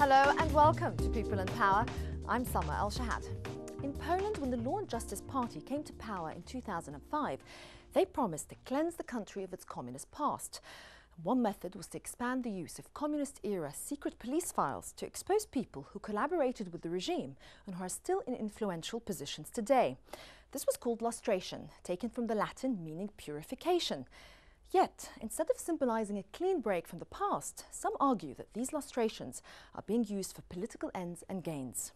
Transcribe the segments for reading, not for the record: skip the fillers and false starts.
Hello and welcome to People in Power. I'm Salma El-Shahad. In Poland, when the Law and Justice Party came to power in 2005, they promised to cleanse the country of its communist past. One method was to expand the use of communist-era secret police files to expose people who collaborated with the regime and who are still in influential positions today. This was called lustration, taken from the Latin meaning purification. Yet, instead of symbolizing a clean break from the past, some argue that these lustrations are being used for political ends and gains,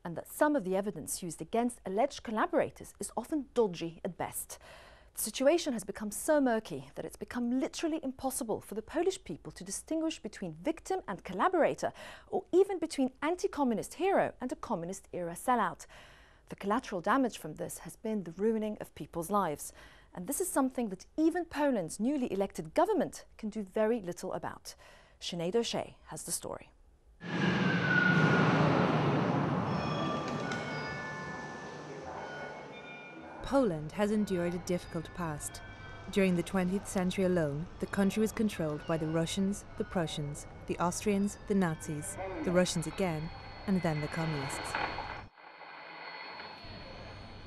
and that some of the evidence used against alleged collaborators is often dodgy at best. The situation has become so murky that it's become literally impossible for the Polish people to distinguish between victim and collaborator, or even between anti-communist hero and a communist-era sellout. The collateral damage from this has been the ruining of people's lives. And this is something that even Poland's newly elected government can do very little about. Sinead O'Shea has the story. Poland has endured a difficult past. During the 20th century alone, the country was controlled by the Russians, the Prussians, the Austrians, the Nazis, the Russians again, and then the communists.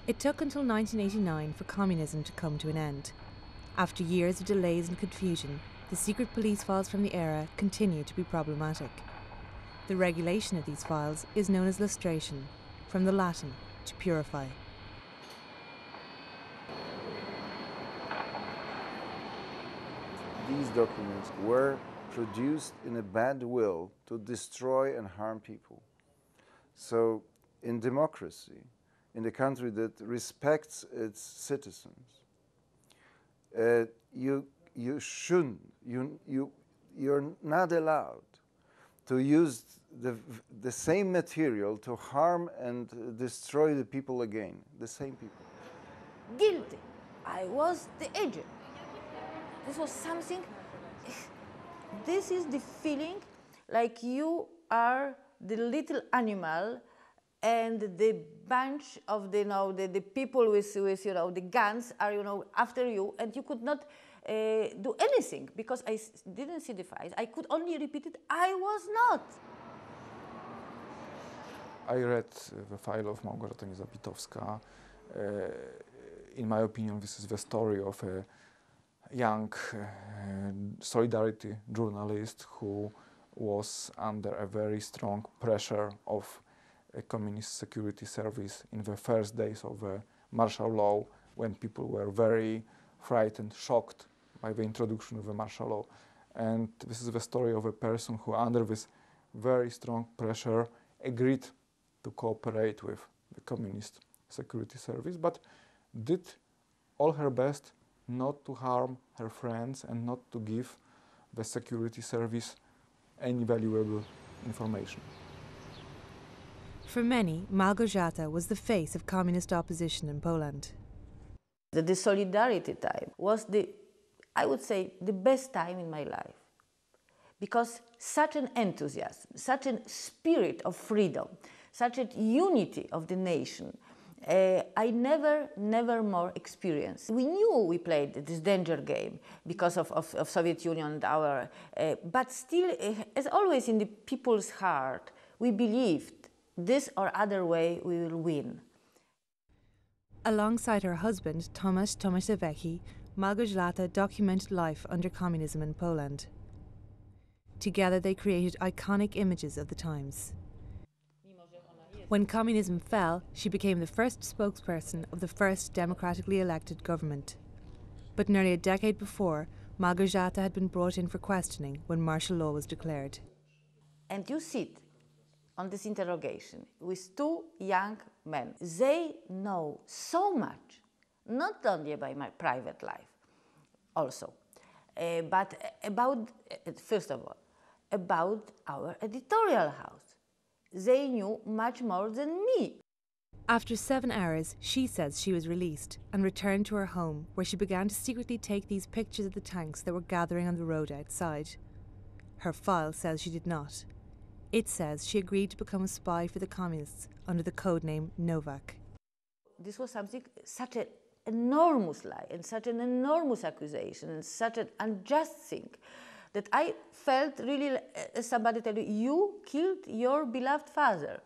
It took until 1989 for communism to come to an end. After years of delays and confusion, the secret police files from the era continue to be problematic. The regulation of these files is known as lustration, from the Latin to purify. These documents were produced in a bad will to destroy and harm people. So in democracy, in a country that respects its citizens, you're not allowed to use the same material to harm and destroy the people again, the same people. Guilty. I was the agent. This was something, this is the feeling like you are the little animal and the bunch of the people with the guns are after you, and you could not do anything because I didn't see the files. I could only repeat it. I was not. I read the file of Małgorzata Niezabitowska. In my opinion, this is the story of a young Solidarity journalist who was under a very strong pressure of a communist security service in the first days of the martial law, when people were very frightened, shocked by the introduction of the martial law. And this is the story of a person who, under this very strong pressure, agreed to cooperate with the communist security service, but did all her best not to harm her friends and not to give the security service any valuable information. For many, Małgorzata was the face of communist opposition in Poland. The Solidarity time was I would say, the best time in my life. Because such an enthusiasm, such a spirit of freedom, such a unity of the nation, I never more experienced. We knew we played this danger game because of Soviet Union and our, but still, as always in the people's heart, we believed this or other way we will win. Alongside her husband, Tomasz Tomaszewski, Małgorzata documented life under communism in Poland. Together they created iconic images of the times. When communism fell, she became the first spokesperson of the first democratically elected government. But nearly a decade before, Małgorzata had been brought in for questioning when martial law was declared. And you sit on this interrogation with two young men. They know so much, not only about my private life, also, but about, first of all, about our editorial house. They knew much more than me. After 7 hours, she says she was released and returned to her home, where she began to secretly take these pictures of the tanks that were gathering on the road outside. Her file says she did not. It says she agreed to become a spy for the communists under the codename Novak. This was such an enormous lie and such an enormous accusation and such an unjust thing that I felt really somebody tell me, you killed your beloved father.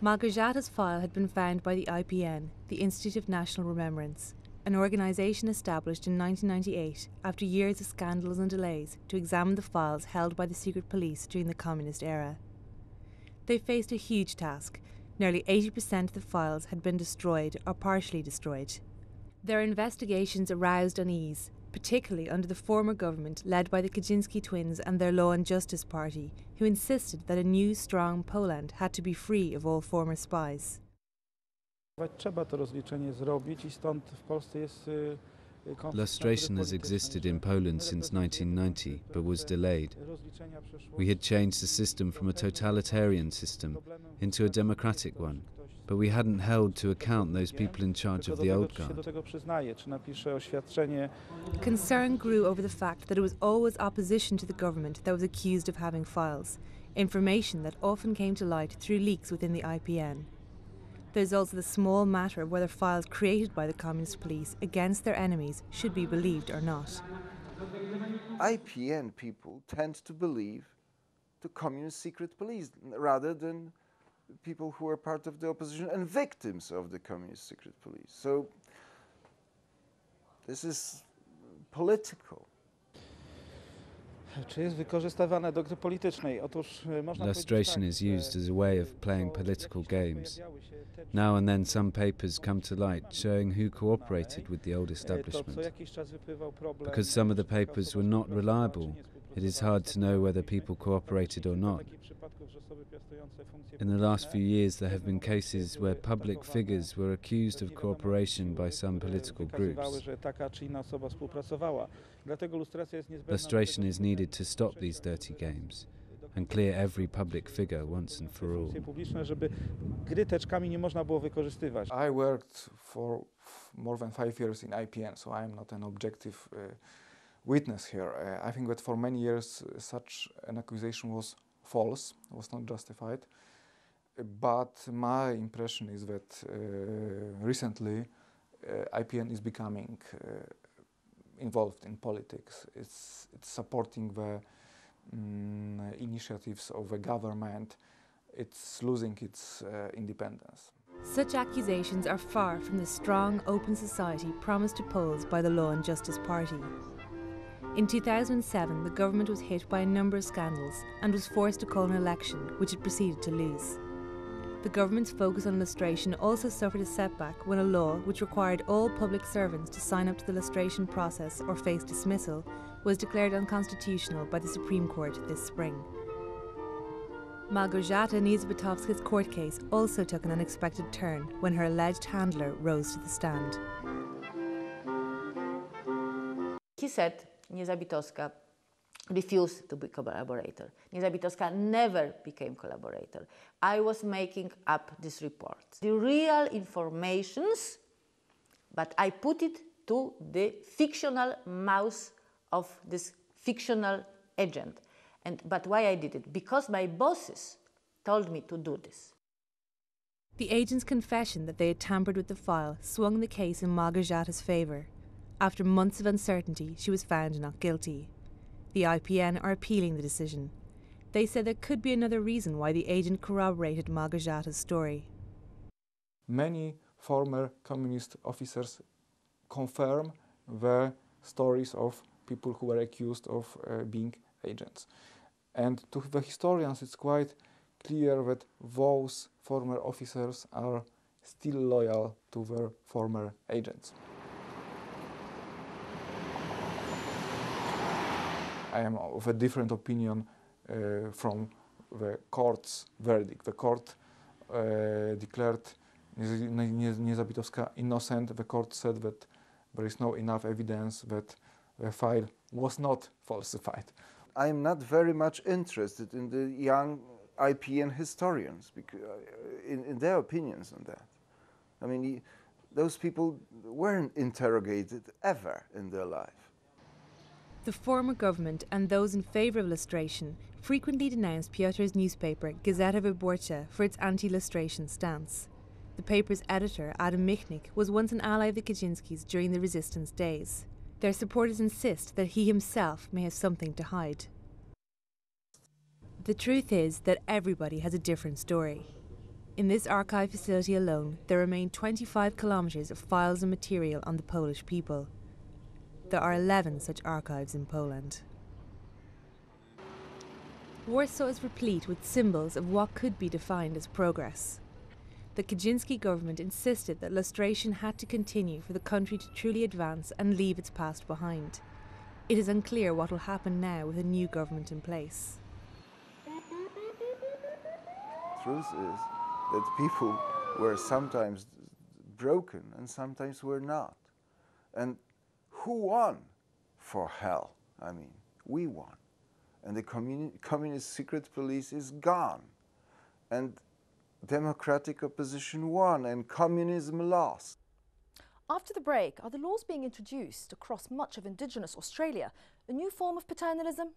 Małgorzate's file had been found by the IPN, the Institute of National Remembrance, an organisation established in 1998 after years of scandals and delays to examine the files held by the secret police during the communist era. They faced a huge task. Nearly 80% of the files had been destroyed or partially destroyed. Their investigations aroused unease, particularly under the former government led by the Kaczynski twins and their Law and Justice Party, who insisted that a new, strong Poland had to be free of all former spies. Trzeba to rozliczenie zrobić i stąd w Polsce jest Lustration has existed in Poland since 1990, but was delayed. We had changed the system from a totalitarian system into a democratic one, but we hadn't held to account those people in charge of the old guard. Concern grew over the fact that it was always opposition to the government that was accused of having files, information that often came to light through leaks within the IPN. There's also the small matter of whether files created by the communist police against their enemies should be believed or not. IPN people tend to believe the communist secret police rather than people who are part of the opposition and victims of the communist secret police. So this is political. Czy jest wykorzystywane do gry politycznej? Otóż można Lustration is used as a way of playing political games. Now and then some papers come to light showing who cooperated with the old establishment. Because some of the papers were not reliable, it is hard to know whether people cooperated or not. In the last few years there have been cases where public figures were accused of cooperation by some political groups. Lustration is needed to stop these dirty games and clear every public figure once and for all. I worked for more than 5 years in IPN, so I am not an objective witness here. I think that for many years such an accusation was false, was not justified. But my impression is that recently IPN is becoming involved in politics. It's supporting the initiatives of the government. It's losing its independence. Such accusations are far from the strong, open society promised to Poles by the Law and Justice Party. In 2007, the government was hit by a number of scandals and was forced to call an election, which it proceeded to lose. The government's focus on lustration also suffered a setback when a law which required all public servants to sign up to the lustration process or face dismissal was declared unconstitutional by the Supreme Court this spring. Małgorzata Niezabitowska's court case also took an unexpected turn when her alleged handler rose to the stand. He said Niezabitowska refused to be collaborator. Niezabitowska never became collaborator. I was making up this report. The real informations, but I put it to the fictional mouth of this fictional agent. But why I did it? Because my bosses told me to do this. The agent's confession that they had tampered with the file swung the case in Małgorzata's favour. After months of uncertainty, she was found not guilty. The IPN are appealing the decision. They said there could be another reason why the agent corroborated Małgorzata's story. Many former communist officers confirm the stories of people who were accused of being agents. And to the historians it's quite clear that those former officers are still loyal to their former agents. I am of a different opinion from the court's verdict. The court declared Niezabitowska innocent. The court said that there is no enough evidence that the file was not falsified. I am not very much interested in the young IPN historians because, in their opinions on that. I mean, those people weren't interrogated ever in their life. The former government and those in favour of lustration frequently denounced Piotr's newspaper Gazeta Wyborcza for its anti-lustration stance. The The paper's editor, Adam Michnik, was once an ally of the Kaczynskis during the resistance days. Their supporters insist that he himself may have something to hide. The truth is that everybody has a different story. In this archive facility alone, there remain 25 kilometres of files and material on the Polish people. There are 11 such archives in Poland. Warsaw is replete with symbols of what could be defined as progress. The Kaczynski government insisted that lustration had to continue for the country to truly advance and leave its past behind. It is unclear what will happen now with a new government in place. Truth is that people were sometimes broken and sometimes were not. And who won? For hell. I mean, we won. And the communist secret police is gone. And democratic opposition won and communism lost. After the break, are the laws being introduced across much of indigenous Australia a new form of paternalism?